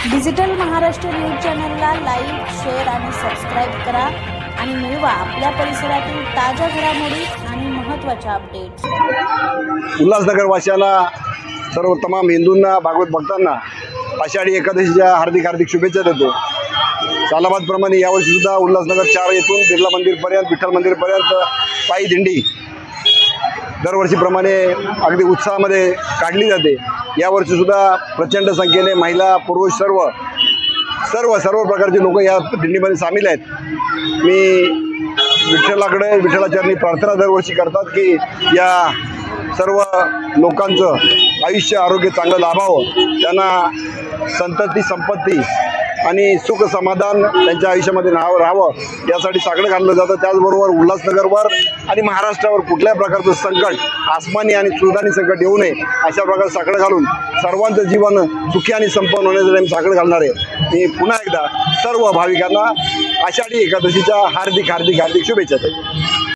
Digital Maharashtra news चॅनलला like, share आणि subscribe करा आणि मिळवा आपल्या परिसरातील ताज्या घडामोडी आणि महत्त्वाच्या अपडेट्स। उल्हासनगर वासियाला सर्व तमाम हिंदूंना भागवत भक्तांना आषाढी एकादशीच्या हार्दिक शुभेच्छा देतो। सालाबादप्रमाणे यावर्षी सुद्धा उल्हासनगर 4 येथून बिर्ला मंदिरपर्यंत विठ्ठल मंदिरपर्यंत पायी दिंडी दरवर्षीप्रमाणे अगदी उत्साहामध्ये काढली जाते। यावर्षी सुद्धा प्रचंड संख्येने महिला पुरुष सर्व प्रकारचे लोक या दिंडीमध्ये सामील आहेत। मी विठ्ठलाचरणी प्रार्थना दरवर्षी करतात की या सर्व लोकांचं आयुष्य आरोग्य चांगलं लाभावं, त्यांना संतती संपत्ती आणि सुख समाधान त्यांच्या आयुष्यामध्ये राहावं यासाठी साकडं घाललं जातं। त्याचबरोबर उल्हासनगरवर आणि महाराष्ट्रावर कुठल्याही प्रकारचं संकट आसमानी आणि सुदानी संकट येऊ नये अशा प्रकारे साकडं घालून सर्वांचं जीवन सुखी आणि संपन्न होण्यासाठी आम्ही साकडं घालणार आहे। मी पुन्हा एकदा सर्व भाविकांना आषाढी एकादशीच्या हार्दिक शुभेच्छा देतो।